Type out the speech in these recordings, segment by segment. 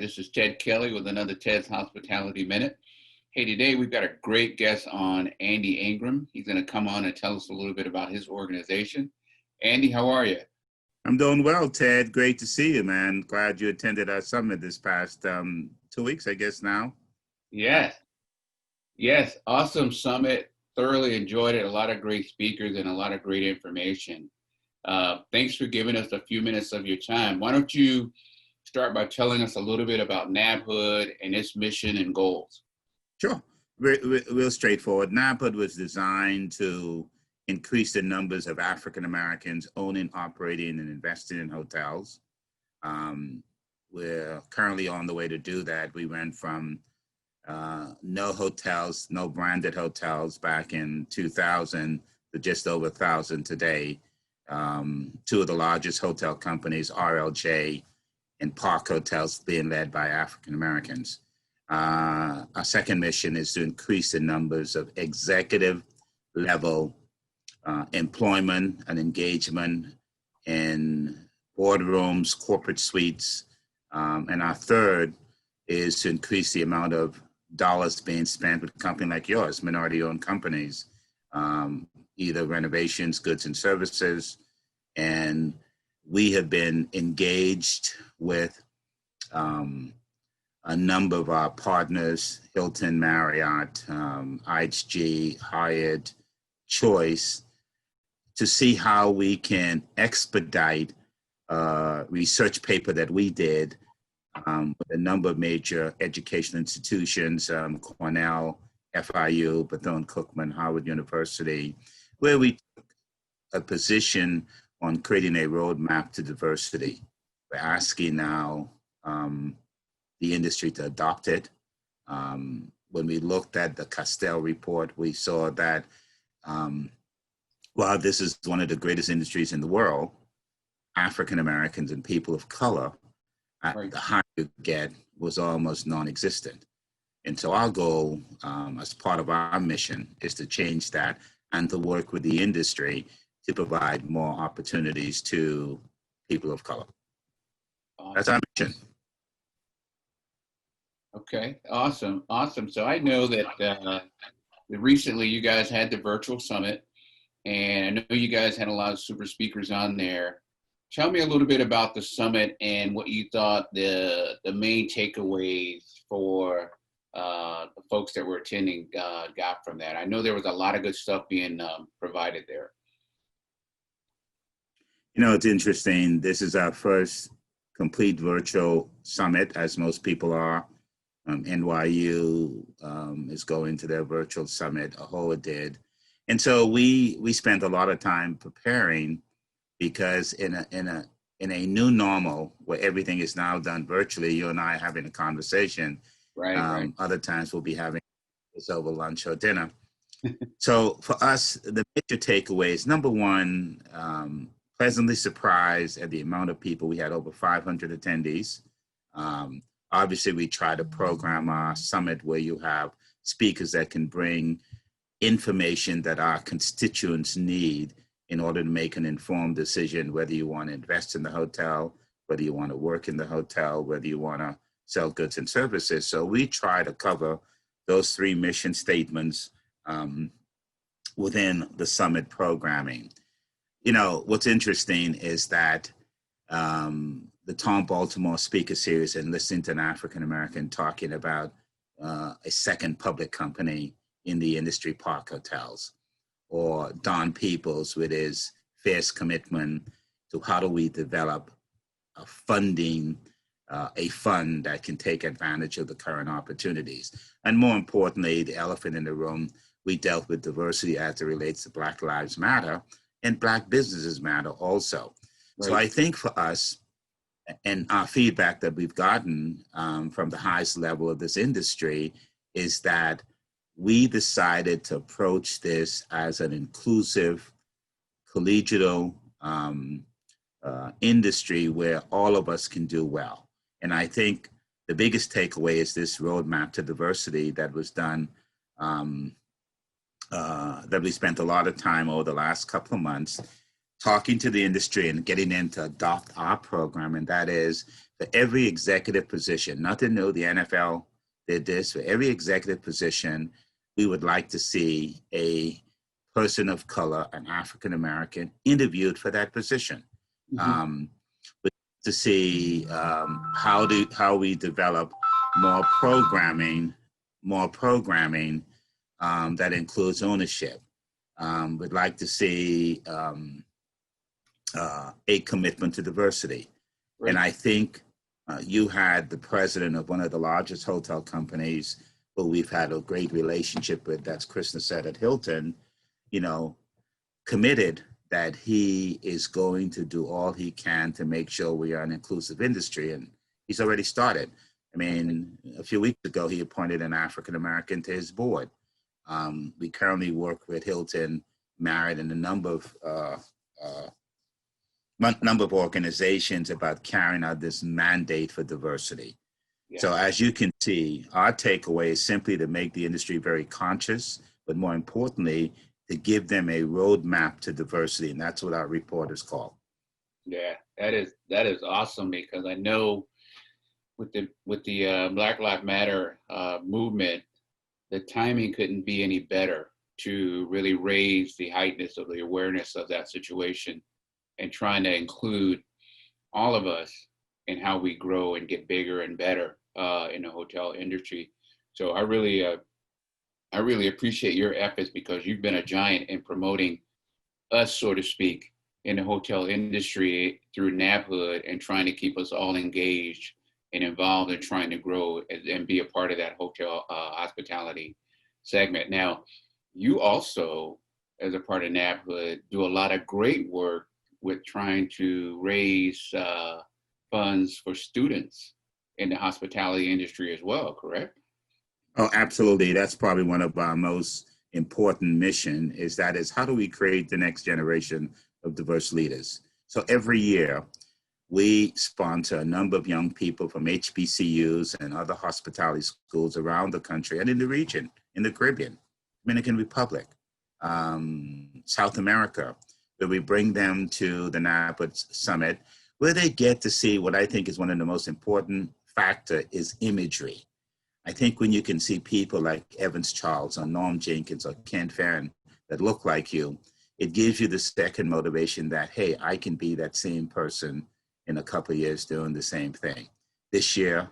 This is Ted Kelly with another Ted's Hospitality Minute. Hey, today we've got a great guest on, Andy Ingraham. He's going to come on and tell us a little bit about his organization. Andy, how are you? I'm doing well, Ted. Great to see you, man. Glad you attended our summit this past 2 weeks, I guess now. Yes, awesome summit. Thoroughly enjoyed it. A lot of great speakers and a lot of great information. Thanks for giving us a few minutes of your time. Why don't you start by telling us a little bit about Nabhood and its mission and goals? Sure. Real straightforward. Nabhood was designed to increase the numbers of African Americans owning, operating, and investing in hotels. We're currently on the way to do that. We went from no hotels, no branded hotels back in 2000 to just over 1,000 today. Two of the largest hotel companies, RLJ and Park Hotels, being led by African Americans. Our second mission is to increase the numbers of executive level employment and engagement in boardrooms, corporate suites. And our third is to increase the amount of dollars being spent with a company like yours, minority-owned companies, either renovations, goods and services. And we have been engaged with a number of our partners, Hilton, Marriott, IHG, Hyatt, Choice, to see how we can expedite research paper that we did with a number of major education institutions, Cornell, FIU, Bethune-Cookman, Harvard University, where we took a position on creating a roadmap to diversity. We're asking now the industry to adopt it. When we looked at the Castell report, we saw that while this is one of the greatest industries in the world, African Americans and people of color, the higher you get, was almost non-existent. And so our goal, as part of our mission, is to change that and to work with the industry to provide more opportunities to people of color. Awesome. That's our mission. Okay, awesome. So I know that recently you guys had the virtual summit, and I know you guys had a lot of super speakers on there. Tell me a little bit about the summit and what you thought the main takeaways for the folks that were attending got from that. I know there was a lot of good stuff being provided there. You know, it's interesting. This is our first complete virtual summit, as most people are. NYU is going to their virtual summit. AHOA did. And so we spent a lot of time preparing, because in a new normal where everything is now done virtually, you and I are having a conversation. Right. Other times we'll be having this over lunch or dinner. So for us, the major takeaways, number one, pleasantly surprised at the amount of people. We had over 500 attendees. Obviously, we try to program our summit where you have speakers that can bring information that our constituents need in order to make an informed decision, whether you want to invest in the hotel, whether you want to work in the hotel, whether you want to sell goods and services. So we try to cover those three mission statements within the summit programming. You know, what's interesting is that the Tom Baltimore Speaker Series, and listening to an African-American talking about a second public company in the industry, Park Hotels, or Don Peoples with his fierce commitment to how do we develop a fund that can take advantage of the current opportunities. And more importantly, the elephant in the room, we dealt with diversity as it relates to Black Lives Matter, and Black businesses matter also. Right. So I think for us, and our feedback that we've gotten from the highest level of this industry, is that we decided to approach this as an inclusive, collegial industry where all of us can do well. And I think the biggest takeaway is this roadmap to diversity that was done, that we spent a lot of time over the last couple of months talking to the industry and getting them to adopt our program. And that is for every executive position, not to know the NFL did this, for every executive position, we would like to see a person of color, an African-American, interviewed for that position. Mhm. To see how we develop more programming that includes ownership. We'd like to see a commitment to diversity. And Right. I think you had the president of one of the largest hotel companies who we've had a great relationship with, that's Chris Nassett at Hilton, committed that he is going to do all he can to make sure we are an inclusive industry. And he's already started. I mean, a few weeks ago, he appointed an African-American to his board. We currently work with Hilton, Marriott, and a number of organizations about carrying out this mandate for diversity. Yeah. So as you can see, our takeaway is simply to make the industry very conscious, but more importantly, to give them a roadmap to diversity. And that's what our report is called. Yeah, that is awesome, because I know with the Black Lives Matter movement, the timing couldn't be any better to really raise the heightness of the awareness of that situation and trying to include all of us in how we grow and get bigger and better in the hotel industry. So I really appreciate your efforts, because you've been a giant in promoting us, so to speak, in the hotel industry through Nabhood, and trying to keep us all engaged and involved in trying to grow and be a part of that hotel hospitality segment. Now, you also, as a part of Nabhood, do a lot of great work with trying to raise funds for students in the hospitality industry as well, correct? Oh, absolutely. That's probably one of our most important mission is how do we create the next generation of diverse leaders? So every year we sponsor a number of young people from HBCUs and other hospitality schools around the country and in the region, in the Caribbean, Dominican Republic, South America, where we bring them to the Nabhood Summit, where they get to see what I think is one of the most important factor is imagery. I think when you can see people like Evans Charles or Norm Jenkins or Ken Farron that look like you, it gives you the second motivation that, hey, I can be that same person in a couple of years doing the same thing. This year,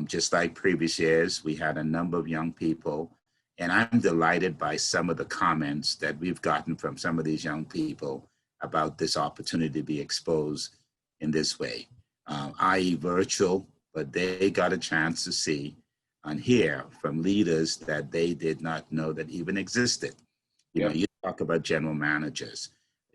just like previous years, we had a number of young people, and I'm delighted by some of the comments that we've gotten from some of these young people about this opportunity to be exposed in this way, i.e. virtual, but they got a chance to see and hear from leaders that they did not know that even existed. Yeah. You talk about general managers.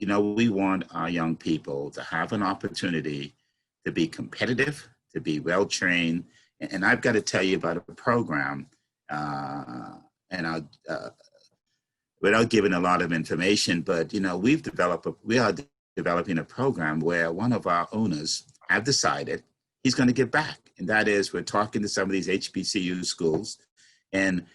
We want our young people to have an opportunity to be competitive, to be well-trained. And I've got to tell you about a program, and without giving a lot of information, but we are developing a program where one of our owners have decided he's going to give back. And that is, we're talking to some of these HBCU schools, and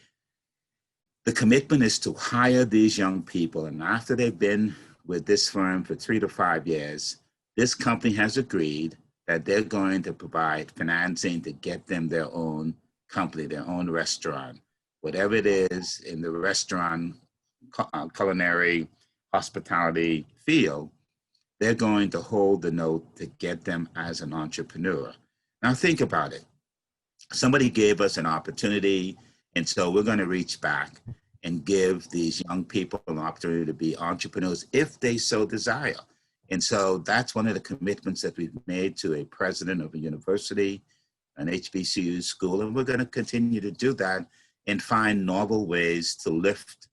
the commitment is to hire these young people. And after they've been with this firm for 3 to 5 years, this company has agreed that they're going to provide financing to get them their own company, their own restaurant, whatever it is in the restaurant, culinary, hospitality field. They're going to hold the note to get them as an entrepreneur. Now think about it. Somebody gave us an opportunity, and so we're going to reach back and give these young people an opportunity to be entrepreneurs if they so desire. And so that's one of the commitments that we've made to a president of a university, an HBCU school, and we're going to continue to do that and find novel ways to lift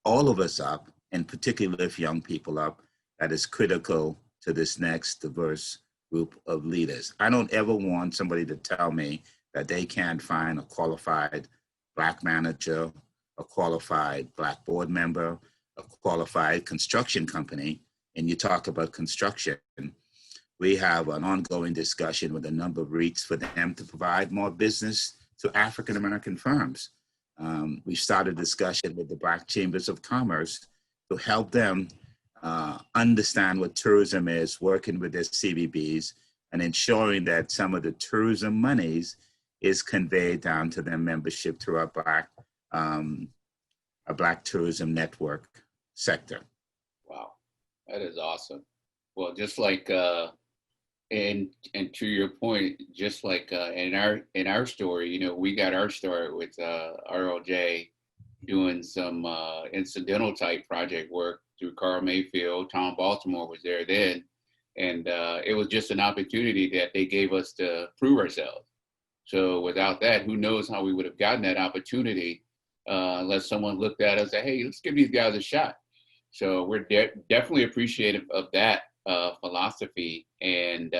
all of us up, and particularly lift young people up. That is critical to this next diverse group of leaders. I don't ever want somebody to tell me that they can't find a qualified Black manager, a qualified Black board member, a qualified construction company. And you talk about construction, we have an ongoing discussion with a number of REITs for them to provide more business to African-American firms. We started a discussion with the Black Chambers of Commerce to help them understand what tourism is, working with their CVBs, and ensuring that some of the tourism monies is conveyed down to their membership through our Black tourism network sector. Wow, that is awesome. Well, just like and to your point, just like in our story, you know, we got our start with RLJ doing some incidental type project work through Carl Mayfield. Tom Baltimore was there then, and it was just an opportunity that they gave us to prove ourselves. So without that, who knows how we would have gotten that opportunity unless someone looked at us and said, hey, let's give these guys a shot. So we're definitely appreciative of that philosophy, and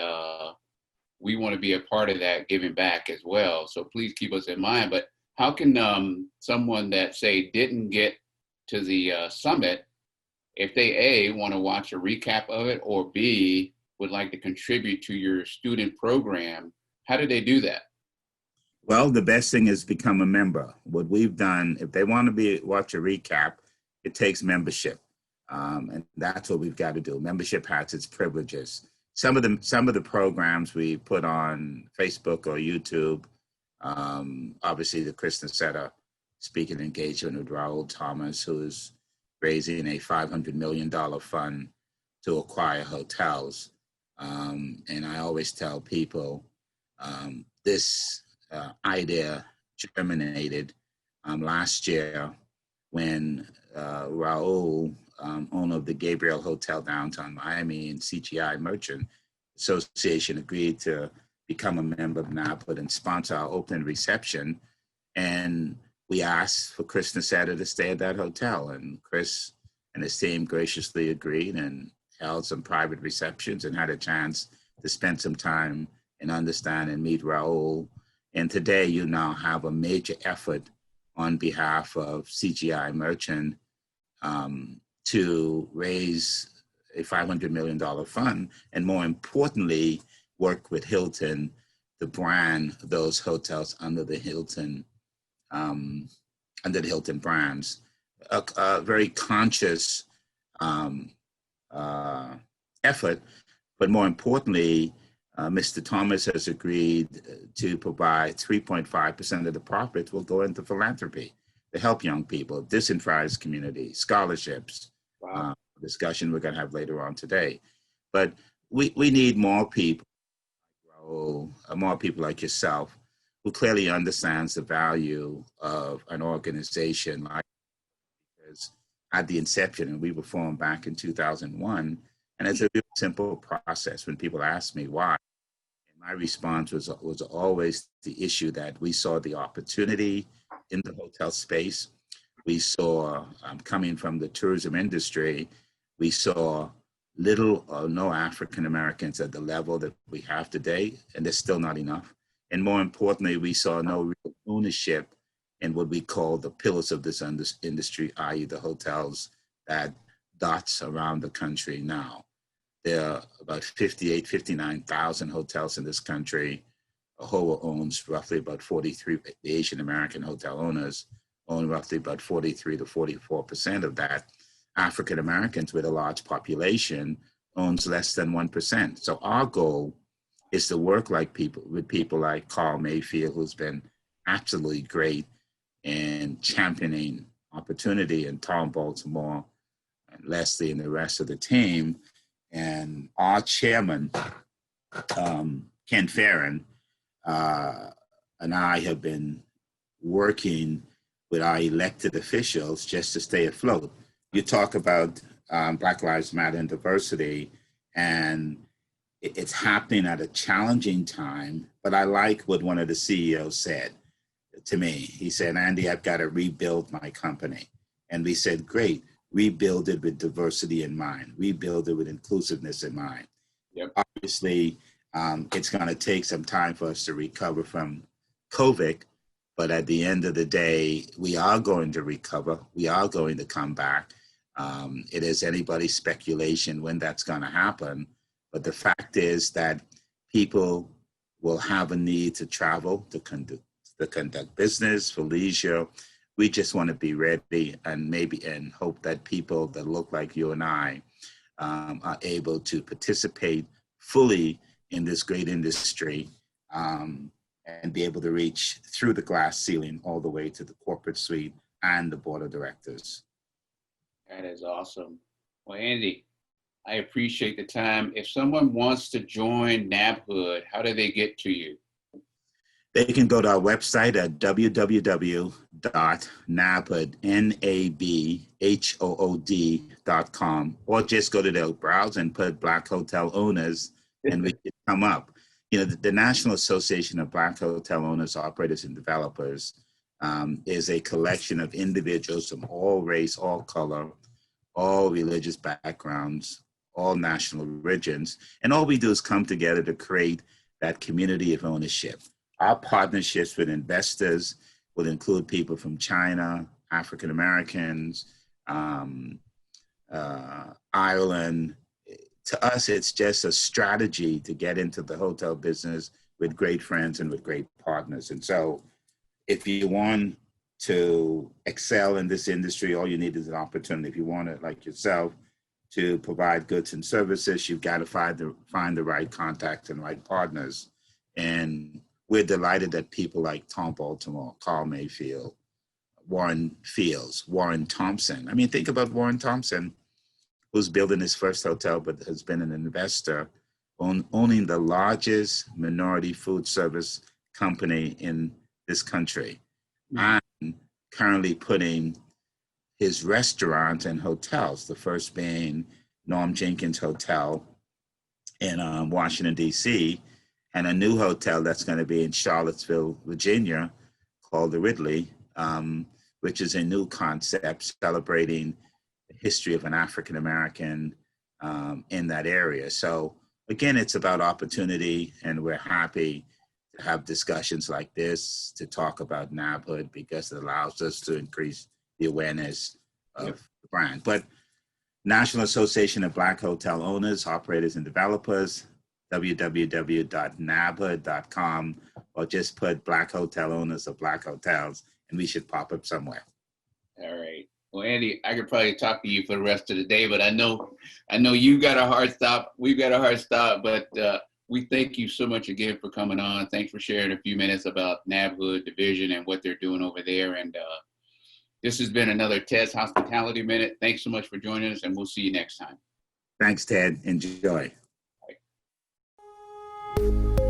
we want to be a part of that giving back as well. So please keep us in mind. But how can someone that, say, didn't get to the summit, if they A, want to watch a recap of it, or B, would like to contribute to your student program, how do they do that? Well, the best thing is become a member. What we've done, if they want to watch a recap, it takes membership. And that's what we've got to do. Membership has its privileges. Some of the programs we put on Facebook or YouTube, obviously the Kristen Seta speaking engagement with Raul Thomas, who is raising a $500 million fund to acquire hotels. And I always tell people this idea germinated last year when Raul, owner of the Gabriel Hotel downtown Miami and CGI Merchant Association, agreed to become a member of Nabhood and sponsor our opening reception. And we asked for Chris Nasetta to stay at that hotel. And Chris and his team graciously agreed and held some private receptions and had a chance to spend some time and understand and meet Raul. And today you now have a major effort on behalf of CGI Merchant to raise a $500 million fund, and more importantly, work with Hilton to brand those hotels under the Hilton brands. A very conscious effort, but more importantly, Mr. Thomas has agreed to provide 3.5% of the profits will go into philanthropy to help young people, disenfranchised communities, scholarships. Wow. Discussion we're going to have later on today. But we need more people, more people like yourself, who clearly understands the value of an organization like this. At the inception, and we were formed back in 2001, and it's a real simple process. When people ask me why, and my response was always the issue that we saw the opportunity in the hotel space. We saw, coming from the tourism industry, we saw little or no African Americans at the level that we have today, and there's still not enough. And more importantly, we saw no real ownership in what we call the pillars of this industry, i.e. the hotels that dots around the country now. There are about 59,000 hotels in this country. AHOA owns roughly about 43, the Asian American hotel owners own roughly about 43 to 44% of that. African Americans with a large population owns less than 1%. So our goal is to work with people like Carl Mayfield, who's been absolutely great in championing opportunity, and Tom Baltimore and Leslie and the rest of the team. And our chairman, Ken Farron, and I have been working with our elected officials just to stay afloat. You talk about Black Lives Matter and diversity, and it's happening at a challenging time, but I like what one of the CEOs said to me. He said, Andy, I've got to rebuild my company. And we said, great, rebuild it with diversity in mind, rebuild it with inclusiveness in mind. Yep. Obviously, it's going to take some time for us to recover from COVID, but at the end of the day, we are going to recover. We are going to come back. It is anybody's speculation when that's going to happen. But the fact is that people will have a need to travel, to conduct business, for leisure. We just want to be ready and hope that people that look like you and I are able to participate fully in this great industry, and be able to reach through the glass ceiling all the way to the corporate suite and the board of directors. That is awesome. Well, Andy, I appreciate the time. If someone wants to join Nabhood, how do they get to you? They can go to our website at www.nabhood.com, or just go to the browser and put Black Hotel Owners and we can come up. You know, the National Association of Black Hotel Owners, Operators, and Developers is a collection of individuals from all race, all color, all religious backgrounds, all national origins. And all we do is come together to create that community of ownership. Our partnerships with investors will include people from China, African Americans, Ireland. To us, it's just a strategy to get into the hotel business with great friends and with great partners. And so if you want to excel in this industry, all you need is an opportunity. If you want it like yourself to provide goods and services, you've got to find the right contacts and right partners. And we're delighted that people like Tom Baltimore, Carl Mayfield, Warren Fields, Warren Thompson. I mean, think about Warren Thompson, who's building his first hotel, but has been an investor, owning the largest minority food service company in this country, and currently putting his restaurant and hotels, the first being Norm Jenkins Hotel in Washington, D.C., and a new hotel that's going to be in Charlottesville, Virginia, called the Ridley, which is a new concept celebrating the history of an African American in that area. So again, it's about opportunity, and we're happy to have discussions like this to talk about Nabhood because it allows us to increase the awareness of the brand. But National Association of Black Hotel Owners, Operators, and Developers, www.nabhood.com, or just put Black Hotel Owners or Black Hotels, and we should pop up somewhere. All right. Well, Andy, I could probably talk to you for the rest of the day, but I know you got a hard stop. We've got a hard stop, but we thank you so much again for coming on. Thanks for sharing a few minutes about Nabhood Division and what they're doing over there. And this has been another Ted's Hospitality Minute. Thanks so much for joining us, and we'll see you next time. Thanks, Ted. Enjoy. Bye.